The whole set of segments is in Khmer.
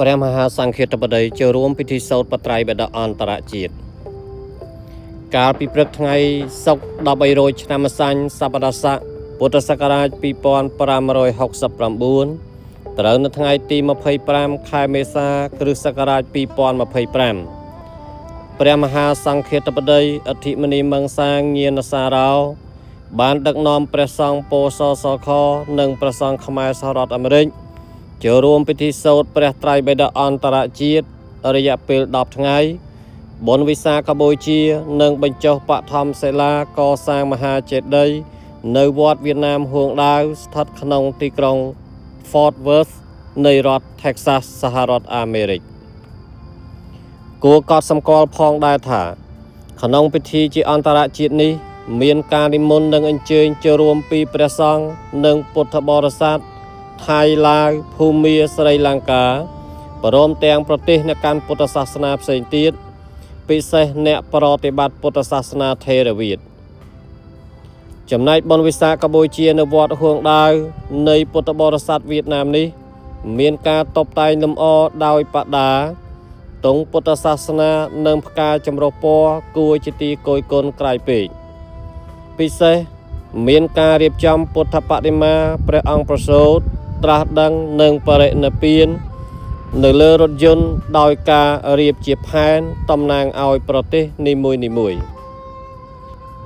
ព្រះមហាសង្ឃាធិបតីចូលរួមពិធីសូត្របត្រៃបិដកអន្តរជាតិកាលពីព្រឹកថ្ងៃសុក្រ13ឆ្នាំម្សាញ់សប្តាហ៍ស័កពុទ្ធសករាជ2569ត្រូវនៅថ្ងៃទី25ខែមេសាគ្រិស្តសករាជ2025ព្រះមហាសង្ឃាធិបតីអធិមនីមង្សាញាណសារោបានដឹកនាំព្រះសង្ឃពោធិ៍សខនិងព្រះសង្ឃខ្មែរសហរដ្ឋអាមេរិកចូលរួមពិធីសូត្រព្រះត្រៃបិដកអន្តរជាតិរយៈពេល10ថ្ងៃបុណ្យវិសាខបូជានិងបញ្ចុះបឋមសិលាកសាងមហាចេតិយនៅវត្តវៀតណាមហួងដាវស្ថិតក្នុងទីក្រុង Fort Worth នៃរដ្ឋ Texas សហរដ្ឋអាមេរិកគួរកត់សម្គាល់ផងដែរថាក្នុងពិធីជាអន្តរជាតិនេះមានការនិមន្តនិងអញ្ជើញចូលរួមពីព្រះសង្ឃនិងពុទ្ធបរិស័ទថៃឡាវភូមាស្រីលង្កាព្រមទាំងប្រទេសអ្នកកាន់ពុទ្ធសាសនាផ្សេងទៀតពិសេសអ្នកប្រតិបត្តិពុទ្ធសាសនាថេរវាទចំណែកបុណ្យវិសាខបូជានៅវត្តហួងដាវនៃពុទ្ធបរិស័ទវៀតណាមនេះមានការតុបតែងលម្អដោយបដាទង់ពុទ្ធសាសនានិងផ្កាចម្រុះពណ៌គួរជាទីគយគន់ក្រៃពេកពិសេសមានការរៀបចំពុទ្ធបដិមាព្រះអង្គប្រសូតត្រាស់ដឹងនិងបរិនិព្វាននៅលើរថយន្តដោយការរៀបជាផែនតំណាងឲ្យប្រទេសនីមួយៗ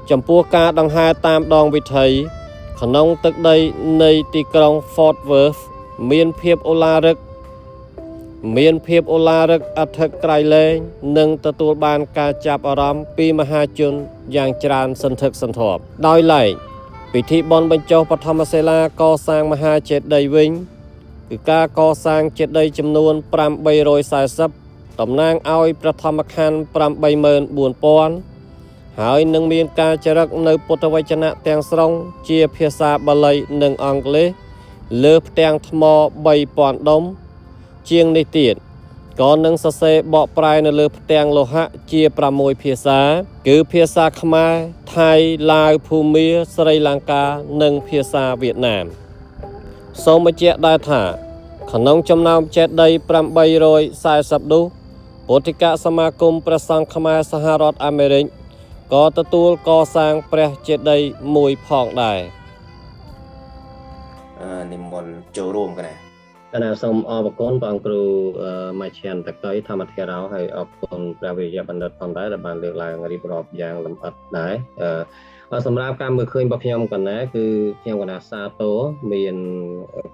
ចំពោះការដង្ហែតាមដងវិថីក្នុងទឹកដីនៃទីក្រុង Fort Worth មានភាពអូឡារិកអធិកក្រៃលែងនិងទទួលបានការចាប់អារម្មណ៍ពីមហាជនយ៉ាងច្រើនសន្ធឹកសន្ធាប់ដោយឡែកពិធីបុណ្យបញ្ចុះបឋមសិលាកសាងមហាចេតិយវិញគឺការកសាងចេតិយចំនួន540តំណាងឲ្យព្រះធម្មក្ខន្ធ 84000 ហើយនឹងមានការចរិកនៅពុទ្ធវចនៈទាំងស្រុងជាភាសាបាលីនិងអង់គ្លេសលើផ្ទាំងថ្ម 3000 ដុំជាងនេះទៀតក៏នឹងសរសេរបកប្រែនៅលើផ្ទាំងលោហៈជា6ភាសាគឺភាសាខ្មែរថៃឡាវភូមាស្រីលង្កានិងភាសាវៀតណាមសូមបញ្ជាក់ដែរថាក្នុងចំណោមចេតិយ840នោះពុទ្ធិកសមាគមព្រះសង្ឃខ្មែរសហរដ្ឋអាមេរិកក៏ទទួលកសាងព្រះចេតិយមួយផងដែរនិមន្តចូលរួមកណាគណៈសូមអរគុណបងគ្រូមច្ឆានតកៃធម្មធារោហើយអរគុណព្រះវិជ្ជបណ្ឌិតផងដែរដែលបានលើកឡើងរៀបរាប់យ៉ាងលម្អិតដែរសម្រាប់ការមើលឃើញរបស់ខ្ញុំកណាគឺខ្ញុំកណាសាទរមាន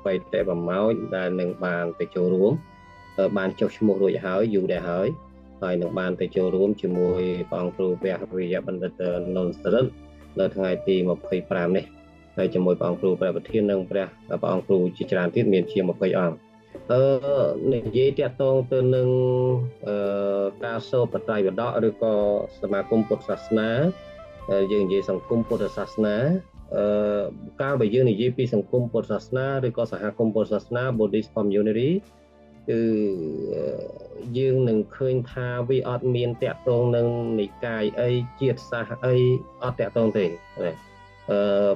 បេតិប្រមោចដែលនឹងបានទៅចូលរួមបានចុះឈ្មោះរួចហើយយូរដែរហើយនឹងបានទៅចូលរួមជាមួយព្រះអង្គគ្រូព្រះវិជ្ជបណ្ឌិតនុនសរិទ្ធនៅថ្ងៃទី25នេះហើយជាមួយព្រះអង្គគ្រូព្រះប្រធាននិងព្រះអង្គគ្រូជាច្រើនទៀតមានជាង20អង្គនិយាយតាក់ទងទៅនឹងការសូត្របត្រៃបិដកឬក៏សមាគមពុទ្ធសាសនាយើងនិយាយសង្គមពុទ្ធសាសនាកាលបើយើងនិយាយពីសង្គមពុទ្ធសាសនាឬក៏សហគមន៍ពុទ្ធសាសនា Buddhist Community គឺយើងនឹងឃើញថាវាអត់មានតាក់ទងនឹងនិកាយអីជាតិសាសន៍អីអត់តាក់ទងទេ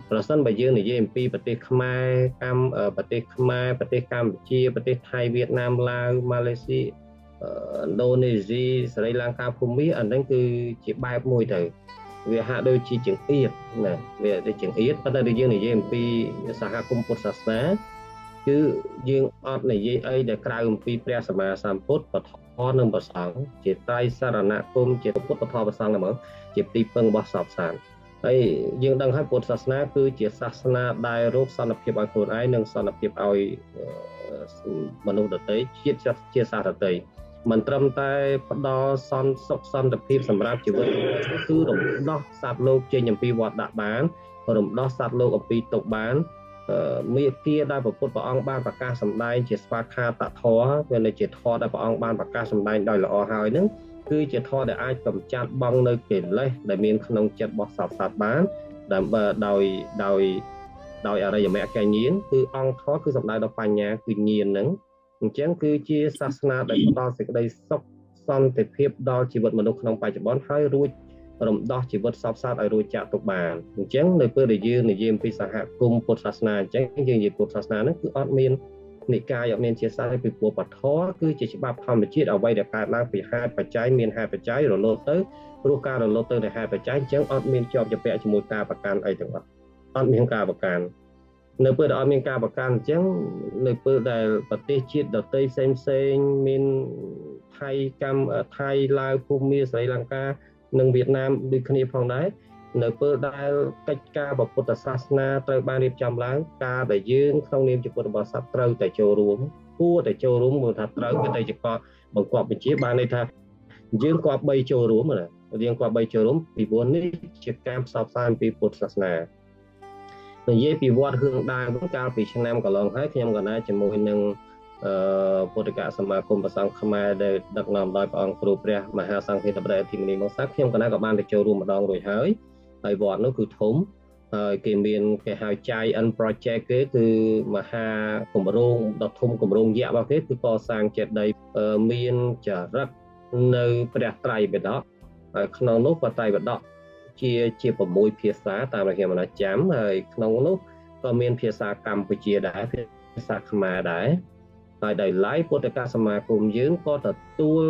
ប្រសិនបើយើងនិយាយអំពីប្រទេសខ្មែរប្រទេសកម្ពុជាប្រទេសថៃវៀតណាមឡាវម៉ាឡេស៊ីឥណ្ឌូនេស៊ីស្រីលង្កាភូមាអាហ្នឹងគឺជាបែបមួយទៅវាហាក់ដូចជាចង្អៀតណាវាដូចចង្អៀតប៉ុន្តែបើយើងនិយាយអំពីសហគមន៍ពុទ្ធសាសនាគឺយើងអត់និយាយអីដែលក្រៅអំពីព្រះសម្មាសម្ពុទ្ធពធនិងប្រសង្ឃជាត្រៃសរណគមជាពុទ្ធពធប្រសង្ឃហ្មងជាទីពឹងរបស់សពសានហើយយើងដឹងហើយពុទ្ធសាសនាគឺជាសាសនាដែលរកសន្តិភាពឲ្យខ្លួនឯងនិងសន្តិភាពឲ្យមនុស្សដទៃជាសាសដទៃមិនត្រឹមតែផ្ដល់សុខសន្តិភាពសម្រាប់ជីវិតគឺរំដោះសត្វលោកចេញអំពីវត្តដាក់បានរំដោះសត្វលោកអំពីទុក្ខបានមេគាដែលព្រះពុទ្ធព្រះអង្គបានប្រកាសសម្ដែងជាស្វាខាតធម៌វានៅជាធម៌ដែលព្រះអង្គបានប្រកាសសម្ដែងដោយល្អហើយនឹងគឺជាធម៌ដែលអាចកម្ចាត់បង់នៅកិលេសដែលមានក្នុងចិត្តរបស់សត្វបានដើម្បីដោយអរិយមគ្គញ្ញាណគឺអង្គធម៌គឺសំដៅដល់បញ្ញាគឺញាណនឹងអញ្ចឹងគឺជាសាសនាដែលផ្ដល់សេចក្តីសុខសន្តិភាពដល់ជីវិតមនុស្សក្នុងបច្ចុប្បន្នហើយរួចរំដោះជីវិតសពសត្វឲ្យរួចចាកទុក្ខបានអញ្ចឹងនៅពេលដែលយើងនិយាយអំពីសហគមន៍ពុទ្ធសាសនាអញ្ចឹងយើងនិយាយពុទ្ធសាសនាហ្នឹងគឺអត់មាន និកាយអត់មានជាសាស្ត្រពីព្រោះបធរគឺជាច្បាប់ធម្មជាតិអ្វីដែលកើតឡើងពីហេតុបច្ច័យមានហេតុបច្ច័យរលត់ទៅព្រោះការរលត់ទៅនៃហេតុបច្ច័យអញ្ចឹងអត់មានជាប់ជាពាក់ជាមួយការប្រកាន់អីទាំងអស់អត់មានការប្រកាន់នៅពេលដែលអត់មានការប្រកាន់អញ្ចឹងនៅពេលដែលប្រទេសជាតិដទៃផ្សេងមានថៃថៃឡាវភូមាស្រីលង្កានិងវៀតណាមដូចគ្នាផងដែរនៅពេលដែលកិច្ចការពុទ្ធសាសនាត្រូវបានរៀបចំឡើងការដែលយើងក្នុងនាមជាពុទ្ធបរិស័ទត្រូវតែចូលរួមគួរតែចូលរួមមើលថាត្រូវគេតែជាកបង្គាប់បញ្ជាបានន័យថាយើងគប្បីចូលរួមណាយើងគប្បីចូលរួមពីព្រោះនេះជាការផ្សព្វផ្សាយអំពីពុទ្ធសាសនានិយាយពីវត្តរឿងដើមកាលពីឆ្នាំកន្លងហើយខ្ញុំក៏ណាជាមួយនឹងពុទ្ធិកសមាគមព្រះសង្ឃខ្មែរដែលដឹកនាំដោយព្រះអង្គគ្រូព្រះមហាសង្ឃាធិបតីអធិមនីមកសាខ្ញុំក៏ណាក៏បានទៅចូលរួមម្ដងរួចហើយវត្តនោះគឺធំហើយគេមានគេហៅ Giant Project គេគឺមហាគម្រោងដ៏ធំគម្រោងយក្សរបស់គេគឺកសាងចេតិយមានចរិតនៅព្រះត្រៃបិដកហើយក្នុងនោះព្រះត្រៃបិដកជា6ភាសាតាមដែលខ្ញុំបានចាំហើយក្នុងនោះក៏មានភាសាកម្ពុជាដែរភាសាខ្មែរដែរហើយដោយឡែកពុទ្ធិកសមាគមយើងក៏ទទួល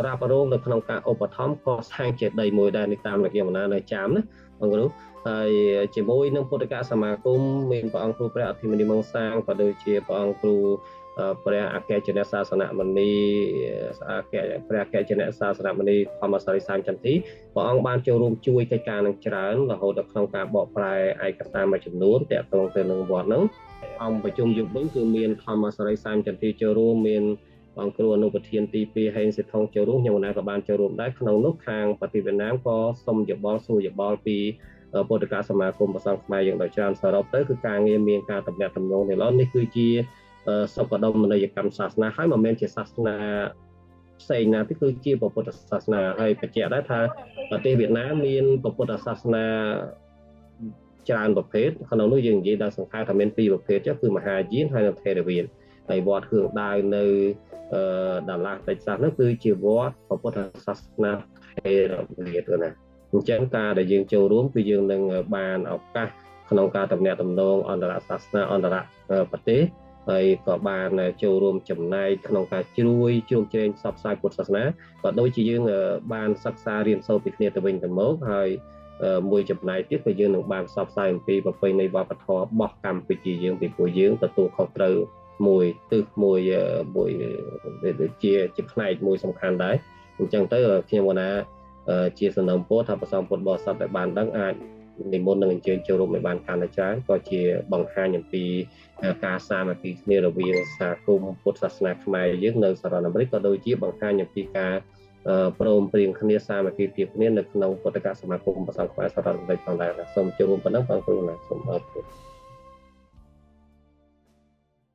រ៉ាប់រងនៅក្នុងការឧបត្ថម្ភកសាងចេតិយមួយដែរនេះតាមដែលខ្ញុំបាននៅចាំណាបងគ្រូហើយជាមួយនឹងពុទ្ធិកសមាគមមានព្រះអង្គគ្រូព្រះអធិមនីមង្សាងក៏ដូចជាព្រះអង្គគ្រូព្រះអគ្គជនសាសនមនីព្រះអគ្គជនសាសនមនីធម្មសារីសាមចន្ទទីព្រះអង្គបានចូលរួមជួយកិច្ចការនឹងច្រើនរហូតដល់ក្នុងការបកប្រែឯកសារមួយចំនួនទាក់ទងទៅនឹងវត្តហ្នឹងអង្គប្រជុំយុគវិញគឺមានធម្មសារីសាមចន្ទទីចូលរួមមានអង្គគ្រូអនុប្រធានទី2ហេងសិទ្ធងចូលរួមខ្ញុំណាក៏បានចូលរួមដែរក្នុងនោះខាងប្រទេសវៀតណាមក៏សូមយោបល់សួរយោបល់ពីពុទ្ធិកសមាគមព្រះសង្ឃខ្មែរយើងដោយច្រើនសរុបទៅគឺការងារមានការតំណាក់តំណងនេះឡើយនេះគឺជាសុខដុមនីយកម្មសាសនាហើយមិនមែនជាសាសនាផ្សេងណាទេគឺជាពុទ្ធសាសនាហើយបញ្ជាក់ដែរថាប្រទេសវៀតណាមមានពុទ្ធសាសនាច្រើនប្រភេទក្នុងនោះយើងនិយាយដល់សង្ខេបថាមាន2ប្រភេទគឺមហាយានហើយនិងថេរវាទហើយវត្តគ្រឿងដាវនៅដាឡាស់តិចសាសនោះគឺជាវត្តពុទ្ធសាសនាថេរវាទណាអញ្ចឹងការដែលយើងចូលរួមគឺយើងនឹងបានឱកាសក្នុងការតំណាក់តំណងអន្តរសាសនាអន្តរប្រទេសហើយក៏បានចូលរួមចំណែកក្នុងការជួយជ្រោមជ្រែងផ្សព្វផ្សាយពុទ្ធសាសនាក៏ដូចជាយើងបានសិក្សារៀនសូត្រពីគ្នាទៅវិញទៅមកហើយមួយចំណែកទៀតក៏យើងនឹងបានផ្សព្វផ្សាយអំពីប្រពៃណីវប្បធម៌របស់កម្ពុជាយើងពីព្រោះយើងទទួលខុសត្រូវមួយទិសមួយជាផ្នែកមួយសំខាន់ដែរអញ្ចឹងទៅខ្ញុំក៏ណាជាសំណូមពរថាប្រសងពុទ្ធបរិស័ទដែលបានដឹងអាចនិមន្តនឹងអញ្ជើញចូលរួមឲ្យបានកាន់តែច្រើនក៏ជាបង្ហាញអំពីការសាមគ្គីគ្នារវាងសាគមពុទ្ធសាសនាខ្មែរយើងនៅសហរដ្ឋអាមេរិកក៏ដូចជាបង្ហាញអំពីការព្រមព្រៀងគ្នាសាមគ្គីភាពគ្នានៅក្នុងពុទ្ធិកសមាគមព្រះសង្ឃខ្មែរសហរដ្ឋអាមេរិកផងដែរសូមចូលរួមប៉ុណ្ណឹងបងប្អូនសូមអរគុណ